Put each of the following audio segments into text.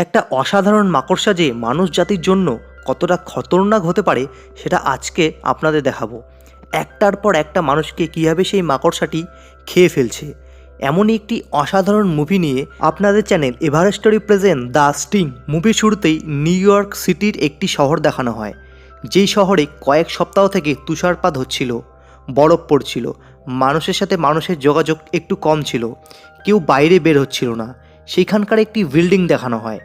একটা অসাধারণ মাকড়সা যে মানুষ জাতির জন্য কতটা খতরনাক হতে পারে সেটা আজকে আপনাদের দেখাবো। একটার পর একটা মানুষকে কীভাবে সেই মাকড়সাটি খেয়ে ফেলছে, এমনই একটি অসাধারণ মুভি নিয়ে আপনাদের channel Everest story present the sting. মুভির শুরুতেই নিউ ইয়র্ক সিটির একটি শহর দেখানো হয়, যেই শহরে কয়েক সপ্তাহ থেকে তুষারপাত হচ্ছিল, বরফ পড়ছিল, মানুষের সাথে মানুষের যোগাযোগ একটু কম ছিল, কেউ বাইরে বের হচ্ছিল না। সেইখানকার একটি বিল্ডিং দেখানো হয়,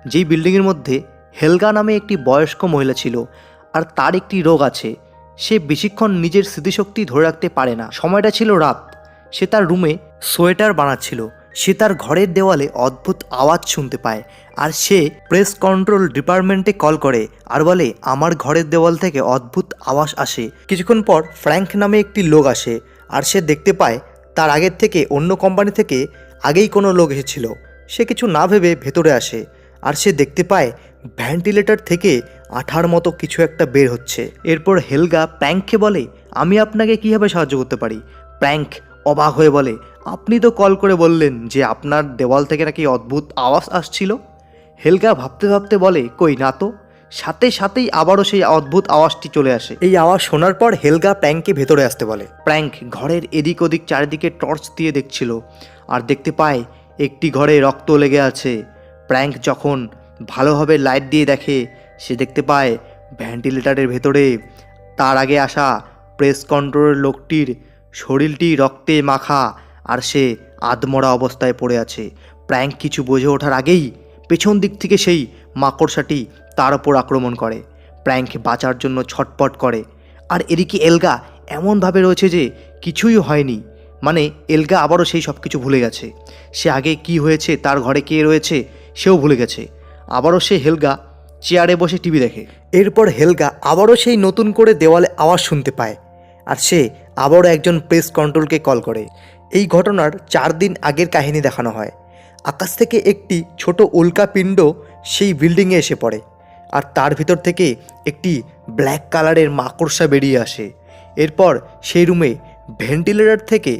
যেই বিল্ডিংয়ের মধ্যে হেলগা নামে একটি বয়স্ক মহিলা ছিল, আর তার একটি রোগ আছে, সে বেশিক্ষণ নিজের স্মৃতিশক্তি ধরে রাখতে পারে না। সময়টা ছিল রাত, সে তার রুমে সোয়েটার বানাচ্ছিল। সে তার ঘরের দেওয়ালে অদ্ভুত আওয়াজ শুনতে পায়, আর সে প্রেস কন্ট্রোল ডিপার্টমেন্টে কল করে আর বলে, আমার ঘরের দেওয়াল থেকে অদ্ভুত আওয়াজ আসে। কিছুক্ষণ পর ফ্র্যাঙ্ক নামে একটি লোক আসে, আর সে দেখতে পায় তার আগের থেকে অন্য কোম্পানি থেকে আগেই কোনো লোক এসেছিল। সে কিছু না ভেবে ভেতরে আসে, আর সে দেখতে পায় ভেন্টিলেটর থেকে আঠার মতো কিছু একটা বের হচ্ছে। এরপর হেলগা প্র্যাঙ্ককে বলে, আমি আপনাকে কীভাবে সাহায্য করতে পারি? প্র্যাঙ্ক অবাক হয়ে বলে, আপনি তো কল করে বললেন যে আপনার দেওয়াল থেকে নাকি অদ্ভুত আওয়াজ আসছিল। হেলগা ভাবতে ভাবতে বলে, কই না তো। সাথে সাথেই আবারও সেই অদ্ভুত আওয়াজটি চলে আসে। এই আওয়াজ শোনার পর হেলগা প্র্যাঙ্ককে ভেতরে আসতে বলে। প্র্যাঙ্ক ঘরের এদিক ওদিক চারিদিকে টর্চ দিয়ে দেখছিল, আর দেখতে পায় একটি ঘরে রক্ত লেগে আছে। প্র্যাঙ্ক যখন ভালোভাবে লাইট দিয়ে দেখে, সে দেখতে পায় ভেন্টিলেটরের ভেতরে তার আগে আসা প্রেস কন্ট্রোলের লোকটির শরীরটি রক্তে মাখা, আর সে আধমরা অবস্থায় পড়ে আছে। প্র্যাঙ্ক কিছু বুঝে ওঠার আগেই পেছন দিক থেকে সেই মাকড়সাটি তার ওপর আক্রমণ করে। প্র্যাঙ্ক বাঁচার জন্য ছটপট করে, আর এদিকে এলগা এমনভাবে রয়েছে যে কিছুই হয়নি। মানে এলগা আবারও সেই সব কিছু ভুলে গেছে। সে আগে কি হয়েছে, তার ঘরে কে রয়েছে, সেও ভুলে গেছে। আবারও সে হেলগা চেয়ারে বসে টিভি দেখে। এরপর হেলগা আবারও সেই নতুন করে দেওয়ালে আওয়াজ শুনতে পায়, আর সে আবারও একজন প্রেস কন্ট্রোলকে কল করে। এই ঘটনার 4 দিন আগের কাহিনী দেখানো হয়। আকাশ থেকে একটি ছোট উল্কাপিণ্ড সেই বিল্ডিংয়ে এসে পড়ে, আর তার ভিতর থেকে একটি ব্ল্যাক কালারের মাকড়সা বেরিয়ে আসে। এরপর সেই রুমে ভেন্টিলেটর থেকে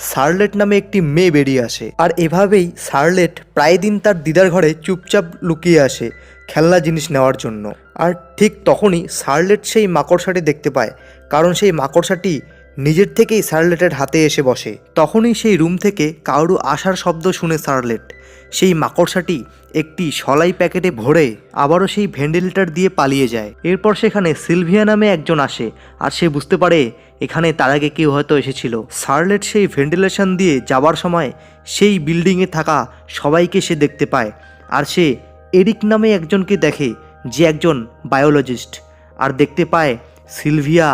শার্লেট নামে একটি মেয়ে বেরিয়ে আসে, আর এভাবেই শার্লেট প্রায় দিন তার দিদার ঘরে চুপচাপ লুকিয়ে আসে খেলনা জিনিস নেওয়ার জন্য। আর ঠিক তখনই শার্লেট সেই মাকড়সাটি দেখতে পায়, কারণ সেই মাকড়সাটি নিজের থেকেই শার্লেটের হাতে এসে বসে। তখনই সেই রুম থেকে কারো আসার শব্দ শুনে শার্লেট সেই মাকড়সাটি একটি সলাই প্যাকেটে ভরে আবারও সেই ভেন্টিলেটর দিয়ে পালিয়ে যায়। এরপর সেখানে সিলভিয়া নামে একজন আসে, আর সে বুঝতে পারে এখানে তার আগে কেউ হয়তো এসেছিল। শার্লেট সেই ভেন্টিলেশন দিয়ে যাবার সময় সেই বিল্ডিংয়ে থাকা সবাইকে সে দেখতে পায়, আর সে এরিক নামে একজনকে দেখে, যে একজন বায়োলজিস্ট। আর দেখতে পায় সিলভিয়া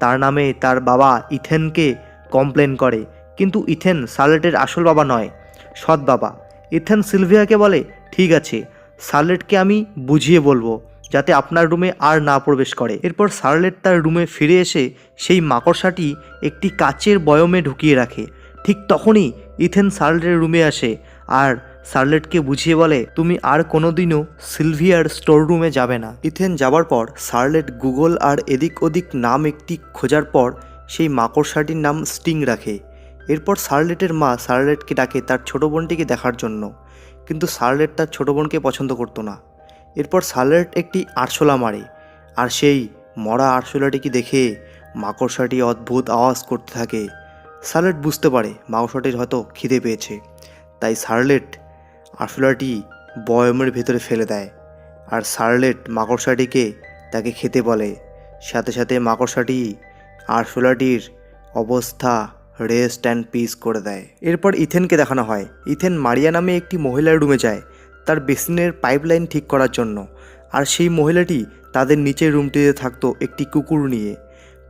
তার নামে তার বাবা ইথেনকে কমপ্লেন করে, কিন্তু ইথেন শার্লেটের আসল বাবা নয়, সৎ বাবা। ইথেন সিলভিয়াকে বলে, ঠিক আছে, শার্লেটকে আমি বুঝিয়ে বলবো যাতে আপনার রুমে আর না প্রবেশ করে। এরপর শার্লেট তার রুমে ফিরে এসে সেই মাকড়সাটি একটি কাচের বয়মে ঢুকিয়ে রাখে। ঠিক তখনই ইথেন শার্লেটের রুমে আসে, আর শার্লেটকে বুঝিয়ে বলে, তুমি আর কোনোদিনও সিলভিয়ার স্টোর রুমে যাবে না। ইথেন যাবার পর শার্লেট গুগল আর এদিক ওদিক নাম একটি খোঁজার পর সেই মাকড়সাটির নাম স্টিং রাখে। এরপর শার্লেটের মা শার্লেটকে ডাকে তার ছোটো বোনটিকে দেখার জন্য, কিন্তু শার্লেট তার ছোটো বোনকে পছন্দ করতো না। এরপর শার্লেট একটি আরশোলা মারে, আর সেই মরা আরশোলাটিকে দেখে মাকড়সাটি অদ্ভুত আওয়াজ করতে থাকে। শার্লেট বুঝতে পারে মাকড়সাটির হয়তো খিদে পেয়েছে, তাই শার্লেট আরশোলাটি বয়মের ভেতরে ফেলে দেয়, আর শার্লেট মাকড়সাটিকে তাকে খেতে বলে। সাথে সাথে মাকড়সাটি আরশোলাটির অবস্থা রেস্ট অ্যান্ড পিস করে দেয়। এরপর ইথেনকে দেখানো হয়। ইথেন মারিয়া নামে একটি মহিলার রুমে যায় তার বেসিনের পাইপলাইন ঠিক করার জন্য, আর সেই মহিলাটি তাদের নিচের রুমটিতে থাকতো একটি কুকুর নিয়ে।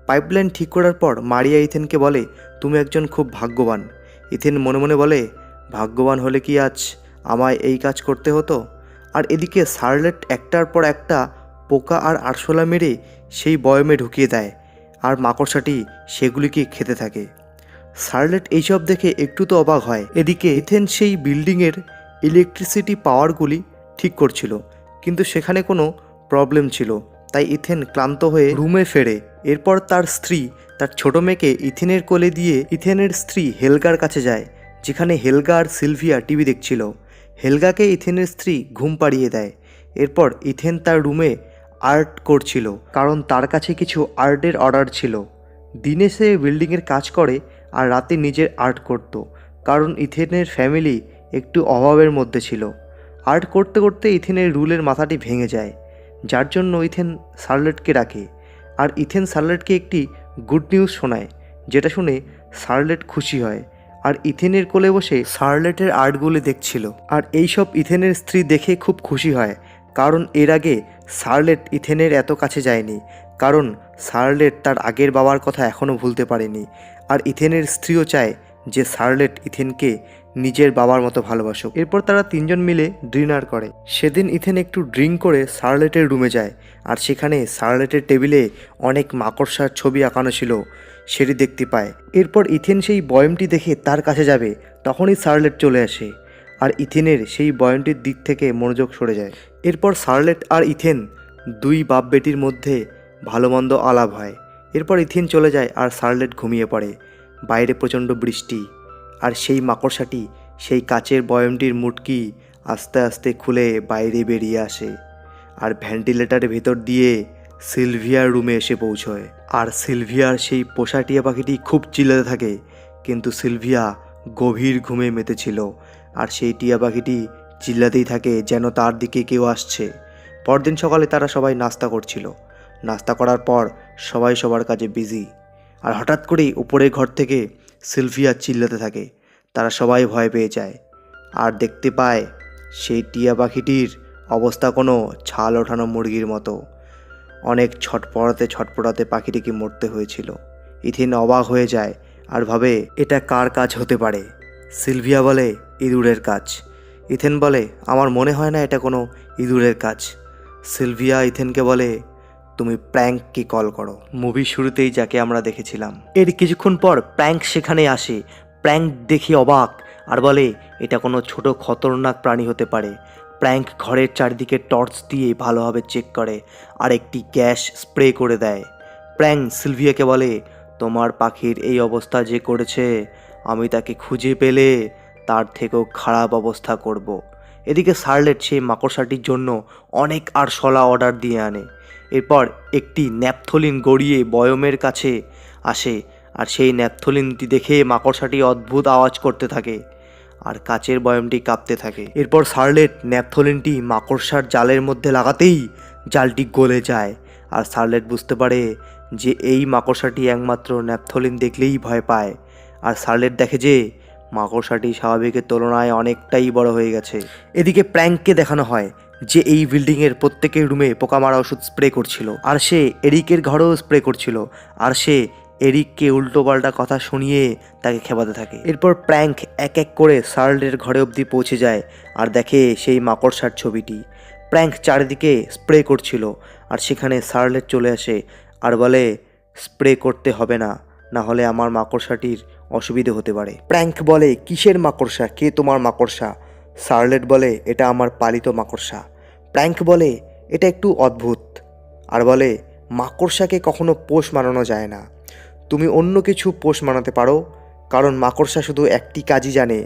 পাইপলাইন ঠিক করার পর মারিয়া ইথেনকে বলে, তুমি একজন খুব ভাগ্যবান। ইথেন মনে মনে বলে, ভাগ্যবান হলে কি আজ আমায় এই কাজ করতে হতো? আর এদিকে শার্লেট একটার পর একটা পোকা আর আরশোলা মেরে সেই বয়মে ঢুকিয়ে দেয়, আর মাকড়সাটি সেগুলিকে খেতে থাকে। শার্লেট এইসব দেখে একটু তো অবাক হয়। এদিকে ইথেন সেই বিল্ডিংয়ের ইলেকট্রিসিটি পাওয়ারগুলি ঠিক করছিল, কিন্তু সেখানে কোনো প্রবলেম ছিল, তাই ইথেন ক্লান্ত হয়ে রুমে ফেরে। এরপর তার স্ত্রী তার ছোট মেয়েকে ইথেনের কোলে দিয়ে ইথেনের স্ত্রী হেলগার কাছে যায়, যেখানে হেলগা আর সিলভিয়া টিভি দেখছিল। হেলগাকে ইথেনের স্ত্রী ঘুম পাড়িয়ে দেয়। এরপর ইথেন তার রুমে আর্ট করছিল, কারণ তার কাছে কিছু আর্টের অর্ডার ছিল। দিনে সে বিল্ডিংয়ের কাজ করে আর রাতে নিজের আর্ট করত, কারণ ইথেনের ফ্যামিলি একটু অভাবের মধ্যে ছিল। আর্ট করতে করতে ইথেনের রুলের মাথাটি ভেঙে যায়, যার জন্য ইথেন শার্লেটকে ডাকে। আর ইথেন শার্লেটকে একটি গুড নিউজ শোনায়, যেটা শুনে শার্লেট খুশি হয় আর ইথেনের কোলে বসে শার্লেটের আর্টগুলি দেখছিল। আর এইসব ইথেনের স্ত্রী দেখে খুব খুশি হয়, কারণ এর আগে শার্লেট ইথেনের এত কাছে যায়নি, কারণ শার্লেট তার আগের বাবার কথা এখনও ভুলতে পারেনি। আর ইথেনের স্ত্রীও চায় যে শার্লেট ইথেনকে নিজের বাবার মতো ভালোবাসুক। এরপর তারা তিনজন মিলে ডিনার করে। সেদিন ইথেন একটু ড্রিঙ্ক করে শার্লেটের রুমে যায়, আর সেখানে শার্লেটের টেবিলে অনেক মাকড়সার ছবি আঁকানো ছিল, সেটি দেখতে পায়। এরপর ইথেন সেই বয়মটি দেখে তার কাছে যাবে, তখনই শার্লেট চলে আসে আর ইথেনের সেই বয়মটির দিক থেকে মনোযোগ সরে যায়। এরপর শার্লেট আর ইথেন দুই বাপ বেটির মধ্যে ভালো মন্দ আলাপ হয়। এরপর ইথেন চলে যায় আর শার্লেট ঘুমিয়ে পড়ে। বাইরে প্রচণ্ড বৃষ্টি, আর সেই মাকড়সাটি সেই কাচের বয়মটির মুটকি আস্তে আস্তে খুলে বাইরে বেরিয়ে আসে আর ভেন্টিলেটারের ভেতর দিয়ে সিলভিয়ার রুমে এসে পৌঁছয়। আর সিলভিয়ার সেই পোষা টিয়া পাখিটি খুব চিল্লাতে থাকে, কিন্তু সিলভিয়া গভীর ঘুমে মেতেছিল আর সেই টিয়া পাখিটি চিল্লাতেই থাকে যেন তার দিকে কেউ আসছে। পরদিন সকালে তারা সবাই নাস্তা করছিল। নাস্তা করার পর সবাই সবার কাজে বিজি, আর হঠাৎ করেই উপরের ঘর থেকে সিলভিয়া চিল্লাতে থাকে। তারা সবাই ভয় পেয়ে যায় আর দেখতে পায় সেই টিয়া পাখিটির অবস্থা কোনো ছাল ওঠানো মুরগির মতো। অনেক ছটপটাতে পাখিটিকে মরতে হয়েছিল। ইথেন অবাক হয়ে যায় আর ভাবে এটা কার কাজ হতে পারে। সিলভিয়া বলে ইঁদুরের কাজ। ইথেন বলে আমার মনে হয় না এটা কোনো ইঁদুরের কাজ। সিলভিয়া ইথেনকে বলে তুমি প্র্যাঙ্ককে কল করো। মুভির শুরুতেই যাকে আমরা দেখেছিলাম। এর কিছুক্ষণ পর প্র্যাঙ্ক সেখানে আসে। প্র্যাঙ্ক দেখে অবাক আর বলে এটা কোনো ছোট খতরনাক প্রাণী হতে পারে। প্র্যাঙ্ক ঘরের চারিদিকে টর্চ দিয়ে ভালোভাবে চেক করে আর একটি গ্যাস স্প্রে করে দেয়। প্র্যাঙ্ক সিলভিয়াকে বলে তোমার পাখির এই অবস্থা যে করেছে, আমি তাকে খুঁজে পেলে তার থেকেও খারাপ অবস্থা করব। এদিকে শার্লেট সেই মাকড়সাটির জন্য অনেক আরশোলা অর্ডার দিয়ে আনে। এরপর একটি ন্যাপথলিন গড়িয়ে বয়মের কাছে আসে, আর সেই ন্যাপথলিনটি দেখে মাকড়সাটি অদ্ভুত আওয়াজ করতে থাকে আর কাচের বয়মটি কাঁপতে থাকে। এরপর শার্লেট ন্যাপথলিনটি মাকড়সার জালের মধ্যে লাগাতেই জালটি গলে যায়, আর শার্লেট বুঝতে পারে যে এই মাকড়সাটি একমাত্র ন্যাপথলিন দেখলেই ভয় পায়। আর শার্লেট দেখে যে মাকড়সাটি স্বাভাবিকের তুলনায় অনেকটাই বড় হয়ে গেছে। এদিকে প্র্যাঙ্ককে দেখানো হয় যে এই বিল্ডিংয়ের প্রত্যেকের রুমে পোকা মারা ওষুধ স্প্রে করছিল, আর সে এরিকের ঘরেও স্প্রে করছিল, আর সে এরিককে উল্টোপাল্টা কথা শুনিয়ে তাকে খেপাতে থাকে। এরপর প্র্যাঙ্ক এক এক করে শার্লেটের ঘরে অবধি পৌঁছে যায় আর দেখে সেই মাকড়সার ছবিটি। প্র্যাঙ্ক চারিদিকে স্প্রে করছিল, আর সেখানে শার্লেট চলে আসে আর বলে স্প্রে করতে হবে না, না হলে আমার মাকড়সাটির অসুবিধে হতে পারে। প্র্যাঙ্ক বলে কিসের মাকড়সা, কে তোমার মাকড়সা? শার্লেট বলে এটা আমার পালিত মাকড়সা। প্র্যাঙ্ক বলে এটা একটু অদ্ভুত আর বলে মাকড়সাকে কখনো পোষ মানানো যায় না, তুমি অন্য কিছু পোষ মানাতে পারো, কারণ মাকড়সা শুধু একটি কাজই জানে,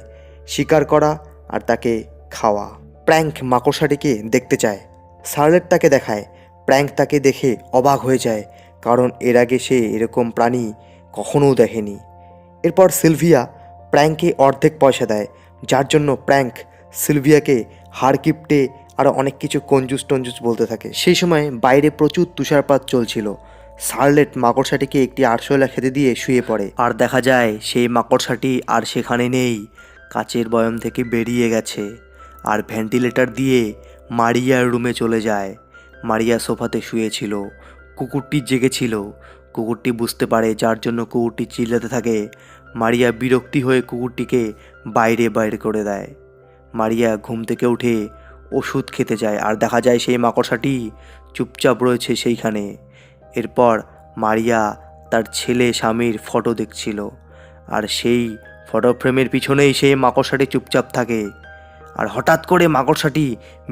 শিকার করা আর তাকে খাওয়া। প্র্যাঙ্ক মাকড়সাটিকে দেখতে চায়। শার্লেট তাকে দেখায়। প্র্যাঙ্ক তাকে দেখে অবাক হয়ে যায়, কারণ এর আগে সে এরকম প্রাণী কখনও দেখেনি। এরপর সিলভিয়া প্র্যাঙ্ককে অর্ধেক পয়সা দেয়, যার জন্য প্র্যাঙ্ক সিলভিয়াকে হাড় কিপটে আরও অনেক কিছু কঞ্জুস টঞ্জুস বলতে থাকে। সেই সময় বাইরে প্রচুর তুষারপাত চলছিল। শার্লেট মাকড়সাটিকে একটি আরশোলা খেতে দিয়ে শুয়ে পড়ে, আর দেখা যায় সেই মাকড়সাটি আর সেখানে নেই, কাচের বয়ম থেকে বেরিয়ে গেছে আর ভেন্টিলেটর দিয়ে মারিয়ার রুমে চলে যায়। মারিয়া সোফাতে শুয়েছিল, কুকুরটি জেগেছিল। কুকুরটি বুঝতে পারে, যার জন্য কুকুরটি চিল্লাতে থাকে। মারিয়া বিরক্তি হয়ে কুকুরটিকে বাইরে করে দেয়। মারিয়া ঘুম থেকে উঠে ওষুধ খেতে যায়, আর দেখা যায় সেই মাকড়সাটি চুপচাপ রয়েছে সেইখানে। এরপর মারিয়া তার ছেলে স্বামীর ফটো দেখছিল, আর সেই ফটো ফ্রেমের পিছনেই সেই মাকড়সাটি চুপচাপ থাকে। আর হঠাৎ করে মাকড়সাটি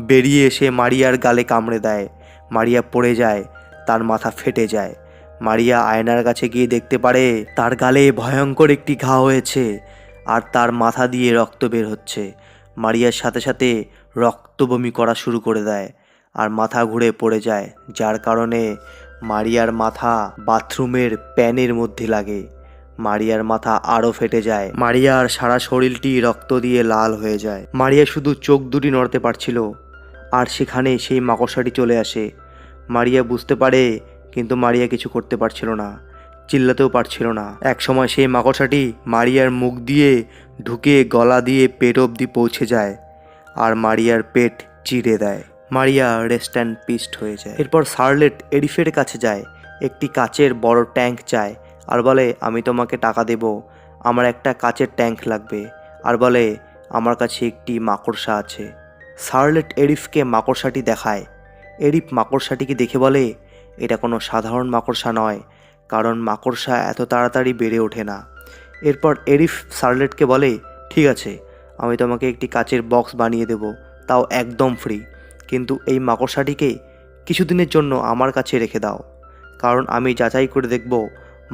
বেরিয়ে এসে মারিয়ার গালে কামড়ে দেয়। মারিয়া পড়ে যায়, তার মাথা ফেটে যায়। মারিয়া আয়নার কাছে গিয়ে দেখতে পারে তার গালে ভয়ঙ্কর একটি ঘা হয়েছে, আর তার মাথা দিয়ে রক্ত বের হচ্ছে। মারিয়ার সাথে সাথে রক্ত বমি করা শুরু করে দেয় আর মাথা ঘুরে পড়ে যায়, যার কারণে মারিয়ার মাথা বাথরুমের প্যানের মধ্যে লাগে। মারিয়ার মাথা আরও ফেটে যায়। মারিয়ার সারা শরীরটি রক্ত দিয়ে লাল হয়ে যায়। মারিয়া শুধু চোখ দুটি নড়তে পারছিল, আর সেখানে সেই মাকড়সাটি চলে আসে। মারিয়া বুঝতে পারে, কিন্তু মারিয়া কিছু করতে পারছিল না, চিল্লাতেও পারছিল না। একসময় সেই মাকড়সাটি মারিয়ার মুখ দিয়ে ঢুকে গলা দিয়ে পেট অবধি পৌঁছে যায় আর মারিয়ার পেট চিরে দেয়। মারিয়া রেস্ট অ্যান্ড পিস্ট হয়ে যায়। এরপর শার্লেট এরিফের কাছে যায়, একটি কাচের বড় ট্যাঙ্ক চায় আর বলে, আমি তোমাকে টাকা দেব, আমার একটা কাচের ট্যাঙ্ক লাগবে। আর বলে, আমার কাছে একটি মাকড়সা আছে। শার্লেট এরিফকে মাকড়সাটি দেখায়। এরিফ মাকড়সাটিকে দেখে বলে, এটা কোনো সাধারণ মাকড়সা নয়, কারণ মাকড়সা এত তাড়াতাড়ি বেড়ে ওঠে না। এরপর এরিফ শার্লেটকে বলে, ঠিক আছে, আমি তোমাকে একটি কাচের বক্স বানিয়ে দেব, তাও একদম ফ্রি। কিন্তু এই মাকড়সাটিকে কিছুদিনের জন্য আমার কাছে রেখে দাও, কারণ আমি যাচাই করে দেখব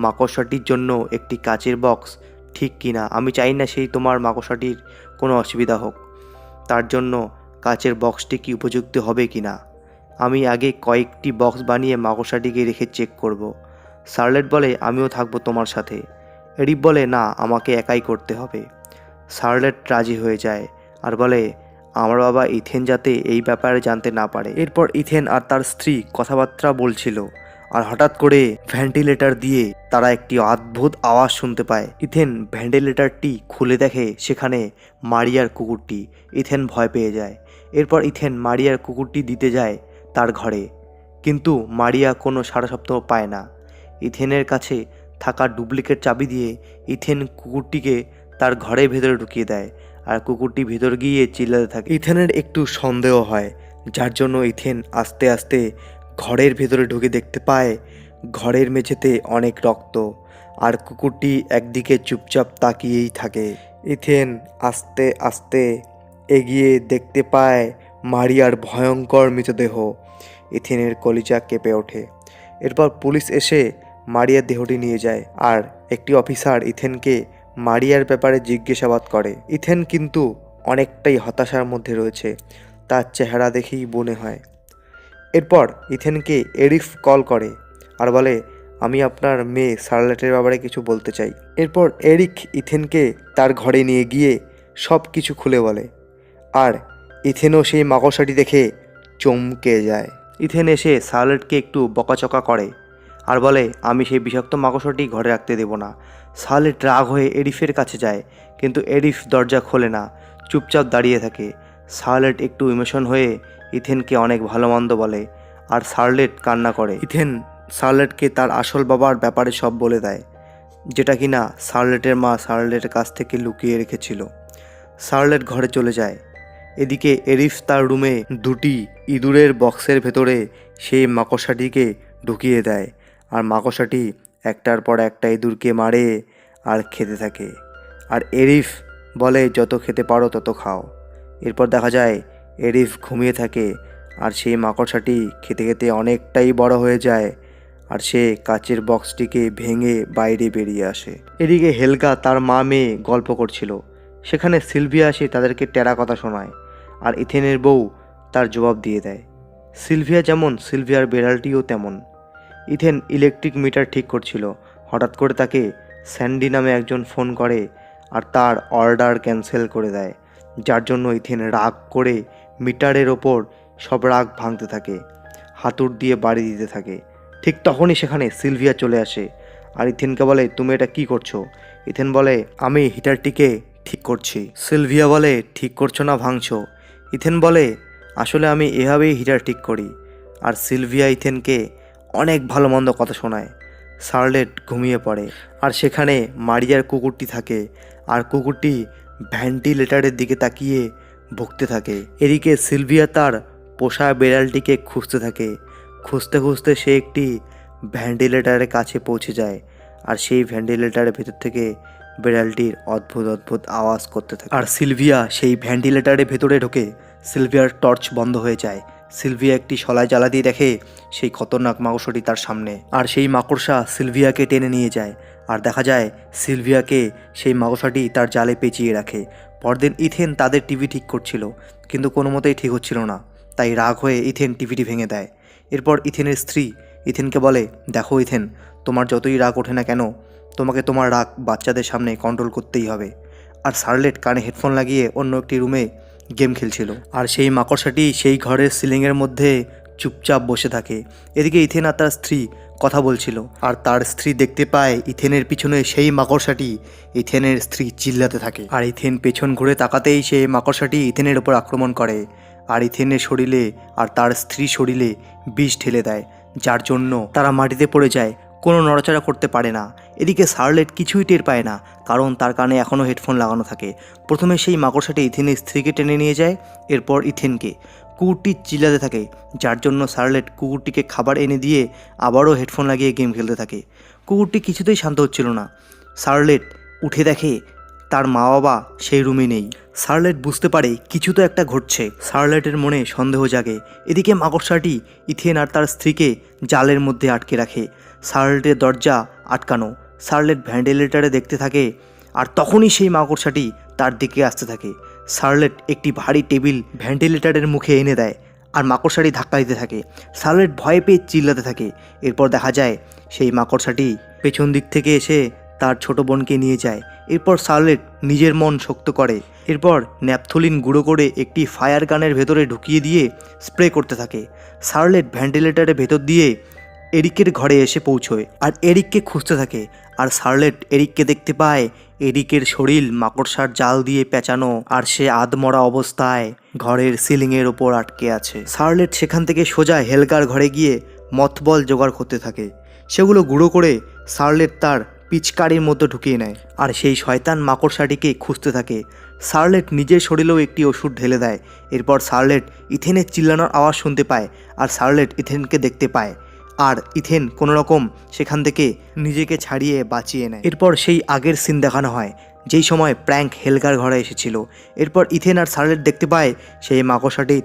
মাকড়সাটির জন্য একটি কাচের বক্স ঠিক কিনা। আমি চাই না সেই তোমার মাকড়সাটির কোনো অসুবিধা হোক, তার জন্য কাচের বক্সটি কি উপযুক্ত হবে কিনা। আমি আগে কয়েকটি বক্স বানিয়ে মাকড়সাটিকে রেখে চেক করব। শার্লেট বলে, আমিও থাকবো তোমার সাথে। এরিফ বলে, না, আমাকে একাই করতে হবে। শার্লেট রাজি হয়ে যায় আর বলে, আমার বাবা ইথেন যাতে এই ব্যাপারে জানতে না পারে। এরপর ইথেন আর তার স্ত্রী কথাবার্তা বলছিল, আর হঠাৎ করে ভেন্টিলেটর দিয়ে তারা একটি অদ্ভুত আওয়াজ শুনতে পায়। ইথেন ভেন্টিলেটরটি খুলে দেখে সেখানে মারিয়ার কুকুরটি। ইথেন ভয় পেয়ে যায়। এরপর ইথেন মারিয়ার কুকুরটি দিতে যায় তার ঘরে, কিন্তু মারিয়া কোনো সাড়া শব্দ পায় না। ইথেনের কাছে থাকা ডুপ্লিকেট চাবি দিয়ে ইথেন কুকুরটিকে তার ঘরের ভেতরে ঢুকিয়ে দেয়, আর কুকুরটি ভেতর গিয়ে চিল্লাতে থাকে। ইথেনের একটু সন্দেহ হয়, যার জন্য ইথেন আস্তে আস্তে ঘরের ভেতরে ঢুকে দেখতে পায় ঘরের মেঝেতে অনেক রক্ত, আর কুকুরটি একদিকে চুপচাপ তাকিয়েই থাকে। ইথেন আস্তে আস্তে এগিয়ে দেখতে পায় মারিয়ার ভয়ঙ্কর মৃতদেহ। ইথেনের কলিজা কেঁপে ওঠে। এরপর পুলিশ এসে মারিয়ার দেহটি নিয়ে যায়, আর একটি অফিসার ইথেনকে মারিয়ার ব্যাপারে জিজ্ঞাসাবাদ করে। ইথেন কিন্তু অনেকটাই হতাশার মধ্যে রয়েছে, তার চেহারা দেখেই মনে হয়। এরপর ইথেনকে এরিফ কল করে আর বলে, আমি আপনার মেয়ে শার্লেটের ব্যাপারে কিছু বলতে চাই। এরপর এরিক ইথেনকে তার ঘরে নিয়ে গিয়ে সব কিছু খুলে বলে, আর ইথেনও সেই মাকড়সাটি দেখে চমকে যায়। ইথেন এসে শার্লেটকে একটু বকাচকা করে আর বলে, আমি সেই বিষাক্ত মাকড়সাটি ঘরে রাখতে দেব না। শার্লেট রাগ হয়ে এরিফের কাছে যায়, কিন্তু এরিফ দরজা খোলে না, চুপচাপ দাঁড়িয়ে থাকে। শার্লেট একটু ইমোশন হয়ে ইথেনকে অনেক ভালো মন্দ বলে, আর শার্লেট কান্না করে। ইথেন শার্লেটকে তার আসল বাবার ব্যাপারে সব বলে দেয়, যেটা কিনা শার্লেটের মা শার্লেটের কাছ থেকে লুকিয়ে রেখেছিল। শার্লেট ঘরে চলে যায়। এদিকে এরিফ তার রুমে দুটি ইঁদুরের বক্সের ভেতরে সেই মাকড়সাটিকে ঢুকিয়ে দেয়, আর মাকড়সাটি একটার পর একটা ইঁদুরকে মারে আর খেতে থাকে। আর এরিফ বলে, যত খেতে পারো তত খাও। এরপর দেখা যায় এরিফ ঘুমিয়ে থাকে, আর সেই মাকড়সাটি খেতে খেতে অনেকটাই বড় হয়ে যায়, আর সে কাচের বক্সটিকে ভেঙে বাইরে বেরিয়ে আসে। এদিকে হেলগা তার মা মেয়ে গল্প করছিল, সেখানে সিলভিয়া এসে তাদেরকে টেরা কথা শোনায়, আর ইথেনের বউ তার জবাব দিয়ে দেয়। সিলভিয়া যেমন, সিলভিয়ার বেড়ালটিও তেমন। ইথেন ইলেকট্রিক মিটার ঠিক করছিল, হঠাৎ করে তাকে স্যান্ডি নামে একজন ফোন করে আর তার অর্ডার ক্যান্সেল করে দেয়, যার জন্য ইথেন রাগ করে মিটারের ওপর সব রাগ ভাঙতে থাকে, হাতুড় দিয়ে বাড়ি দিতে থাকে। ঠিক তখনই সেখানে সিলভিয়া চলে আসে আর ইথেনকে বলে, তুমি এটা কি করছো? ইথেন বলে, আমি হিটারটিকে ঠিক করছি। সিলভিয়া বলে, ঠিক করছো না ভাঙছো? ইথেন বলে, আসলে আমি এভাবেই হিটার ঠিক করি। আর সিলভিয়া ইথেনকে অনেক ভালো মন্দ কথা শোনায়। শার্লেট ঘুমিয়ে পড়ে, আর সেখানে মারিয়ার কুকুরটি থাকে, আর কুকুরটি ভেন্টিলেটরের দিকে তাকিয়ে ভুগতে থাকে। এদিকে সিলভিয়া তার পোষা বেড়ালটিকে খুঁজতে থাকে। খুঁজতে খুঁজতে সে একটি ভেন্টিলেটরের কাছে পৌঁছে যায়, আর সেই ভেন্টিলেটরের ভেতর থেকে বেড়ালটির অদ্ভুত অদ্ভুত আওয়াজ করতে থাকে। আর সিলভিয়া সেই ভেন্টিলেটরের ভেতরে ঢোকে। সিলভিয়ার টর্চ বন্ধ হয়ে যায়। সিলভিয়া একটি শলায় জ্বালা দিয়ে দেখে সেই খতরনাক মাকড়সাটি তার সামনে। আর সেই মাকড়সা সিলভিয়াকে টেনে নিয়ে যায়। আর দেখা যায় সিলভিয়াকে সেই মাকড়সাটি তার জালে পেঁচিয়ে রাখে। পরদিন ইথেন তাদের টিভি ঠিক করছিল, কিন্তু কোনো মতেই ঠিক হচ্ছিল না। তাই রাগ হয়ে ইথেন টিভিটি ভেঙে দেয়। এরপর ইথেনের স্ত্রী ইথেনকে বলে, দেখো ইথেন, তোমার যতই রাগ ওঠে না কেন, তোমাকে তোমার রাগ বাচ্চাদের সামনে কন্ট্রোল করতেই হবে। আর শার্লেট কানে হেডফোন লাগিয়ে অন্য একটি রুমে গেম খেলছিল। আর সেই মাকড়সাটি সেই ঘরের সিলিংয়ের মধ্যে চুপচাপ বসে থাকে। এদিকে ইথেন আর তার স্ত্রী কথা বলছিল, আর তার স্ত্রী দেখতে পায় ইথেনের পিছনে সেই মাকড়সাটি। ইথেনের স্ত্রী চিল্লাতে থাকে, আর ইথেন পেছন ঘুরে তাকাতেই সেই মাকড়সাটি ইথেনের ওপর আক্রমণ করে। আর ইথেনের শরীরে আর তার স্ত্রীর শরীরে বিষ ঢেলে দেয়, যার জন্য তারা মাটিতে পড়ে যায়, কোনো নড়াচড়া করতে পারে না। এদিকে শার্লেট কিছুই টের পায় না, কারণ তার কানে এখনও হেডফোন লাগানো থাকে। প্রথমে সেই মাকড়সাটি ইথেনের স্ত্রীকে টেনে নিয়ে যায়, এরপর ইথেনকে। কুকুরটি চিল্লাতে থাকে, যার জন্য শার্লেট কুকুরটিকে খাবার এনে দিয়ে আবারও হেডফোন লাগিয়ে গেম খেলতে থাকে। কুকুরটি কিছুতেই শান্ত হচ্ছিল না। শার্লেট উঠে দেখে তার মা বাবা সেই রুমে নেই। শার্লেট বুঝতে পারে কিছু তো একটা ঘটছে। শার্লেটের মনে সন্দেহ জাগে। এদিকে মাকড়সাটি ইথেন আর তার স্ত্রীকে জালের মধ্যে আটকে রাখে। শার্লেটের দরজা আটকানো। শার্লেট ভেন্টিলেটরে দেখতে থাকে, আর তখনই সেই মাকড়সাটি তার দিকে আসতে থাকে। শার্লেট একটি ভারী টেবিল ভেন্টিলেটরের মুখে এনে দেয়, আর মাকড়সাটি ধাক্কা দিতে থাকে। শার্লেট ভয় পেয়ে চিল্লাতে থাকে। এরপর দেখা যায় সেই মাকড়সাটি পেছন দিক থেকে এসে তার ছোট বোনকে নিয়ে যায়। এরপর শার্লেট নিজের মন শক্ত করে। এরপর ন্যাপথলিন গুঁড়ো করে একটি ফায়ার গানের ভেতরে ঢুকিয়ে দিয়ে স্প্রে করতে থাকে। শার্লেট ভেন্টিলেটরের ভেতর দিয়ে এরিকের ঘরে এসে পৌঁছয়, আর এরিককে খুঁজতে থাকে। আর শার্লেট এরিককে দেখতে পায়। এরিকের শরীর মাকড়সার জাল দিয়ে পেঁচানো, আর সে আধমরা অবস্থায় ঘরের সিলিংয়ের ওপর আটকে আছে। শার্লেট সেখান থেকে সোজা হেলগার ঘরে গিয়ে মথবল জোগাড় করতে থাকে। সেগুলো গুঁড়ো করে শার্লেট তার পিচকারির মধ্যে ঢুকিয়ে নেয়, আর সেই শয়তান মাকড়সাটিকে খুঁজতে থাকে। শার্লেট নিজের শরীরেও একটি ওষুধ ঢেলে দেয়। এরপর শার্লেট ইথেনের চিল্লানোর আওয়াজ শুনতে পায়, আর শার্লেট ইথেনকে দেখতে পায়। আর ইথেন কোনো রকম সেখান থেকে নিজেকে ছাড়িয়ে বাঁচিয়ে নেয়। এরপর সেই আগের সিন দেখানো হয়, যেই সময় প্র্যাঙ্ক হেলগার ঘরে এসেছিল। এরপর ইথেন আর শার্লেট দেখতে পায় সেই মাকড়সাটি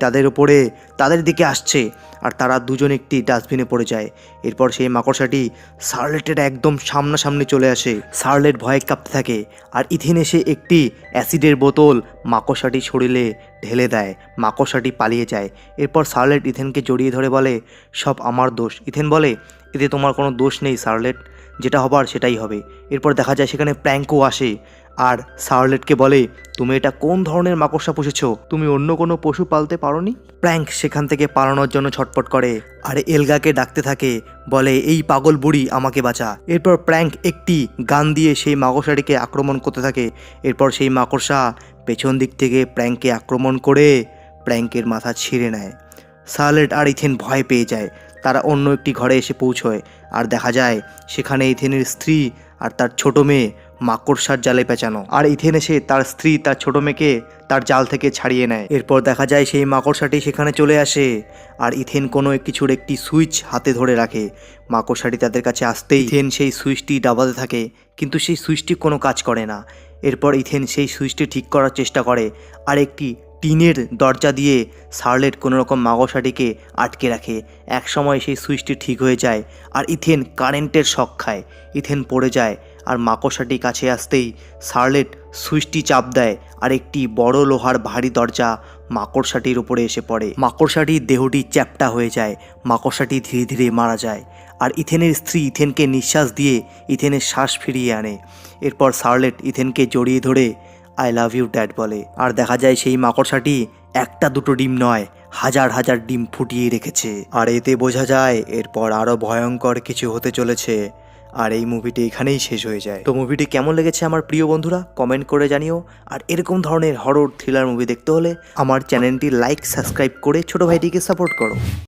তাদের দিকে আসছে, আর তারা দুজন একটি ডাস্টবিনে পড়ে যায়। এরপর সেই মাকড়সাটি শার্লেটের একদম সামনাসামনি চলে আসে। শার্লেট ভয়ে কাঁপতে থাকে, আর ইথেন এসে একটি অ্যাসিডের বোতল মাকড়সাটির শরীরে ঢেলে দেয়। মাকড়সাটি পালিয়ে যায়। এরপর শার্লেট ইথেনকে জড়িয়ে ধরে বলে, সব আমার দোষ। ইথেন বলে, এতে তোমার কোনো দোষ নেই শার্লেট, যেটা হবার সেটাই হবে। এরপর দেখা যায় সেখানে প্র্যাঙ্কও আসে, আর শার্লেটকে বলে, তুমি এটা কোন ধরনের মাকড়সা পুষেছো? তুমি অন্য কোনো পশু পালতে পারোনি? প্র্যাঙ্ক সেখান থেকে পালানোর জন্য ছটফট করে, আর এলগাকে ডাকতে থাকে, বলে, এই পাগল বুড়ি আমাকে বাঁচা। এরপর প্র্যাঙ্ক একটি গান দিয়ে সেই মাকড়সাটিকে আক্রমণ করতে থাকে। এরপর সেই মাকড়সা পেছন দিক থেকে প্র্যাঙ্ককে আক্রমণ করে প্র্যাঙ্কের মাথা ছিঁড়ে নেয়। শার্লেট আর ইথেন ভয় পেয়ে যায়। তারা অন্য একটি ঘরে এসে পৌঁছয়, আর দেখা যায় সেখানে ইথেনের স্ত্রী আর তার ছোট মেয়ে মাকড়সার জালে পেঁচানো। আর ইথেন এসে তার স্ত্রী তার ছোট মেয়েকে তার জাল থেকে ছাড়িয়ে নেয়। এরপর দেখা যায় সেই মাকড়সাটি সেখানে চলে আসে, আর ইথেন কোনো কিছুর একটি সুইচ হাতে ধরে রাখে। মাকড়সাটি তাদের কাছে আসতেই ইথেন সেই সুইচটি দাবাতে থাকে, কিন্তু সেই সুইচটি কোনো কাজ করে না। এরপর ইথেন সেই সুইচটি ঠিক করার চেষ্টা করে, আর একটি টিনের দরজা দিয়ে শার্লেট কোনো রকম মাকড়সাটিকে আটকে রাখে। এক সময় সেই সুইচটি ঠিক হয়ে যায়, আর ইথেন কারেন্টের শক খায়। ইথেন পড়ে যায়, আর মাকড়সাটি কাছে আসতেই শার্লেট সুইচটি চাপ দেয়, আর একটি বড় লোহার ভারী দরজা মাকড়সাটির উপরে এসে পড়ে। মাকড়সাটির দেহটি চ্যাপ্টা হয়ে যায়। মাকড়সাটি ধীরে ধীরে মারা যায়, আর ইথেনের স্ত্রী ইথেনকে নিঃশ্বাস দিয়ে ইথেনের শ্বাস ফিরিয়ে আনে। এরপর শার্লেট ইথেনকে জড়িয়ে ধরে আই লাভ ইউ ড্যাড বলে। আর দেখা যায় সেই মাকড়সাটি একটা দুটো ডিম নয়, হাজার হাজার ডিম ফুটিয়ে রেখেছে। আর এতে বোঝা যায় এরপর আরও ভয়ঙ্কর কিছু হতে চলেছে। আর এই মুভিটি এখানেই শেষ হয়ে যায়। তো মুভিটি কেমন লেগেছে আমার প্রিয় বন্ধুরা কমেন্ট করে জানিও। আর এরকম ধরনের হরর থ্রিলার মুভি দেখতে হলে আমার চ্যানেলটি লাইক সাবস্ক্রাইব করে ছোটো ভাইটিকে সাপোর্ট করো।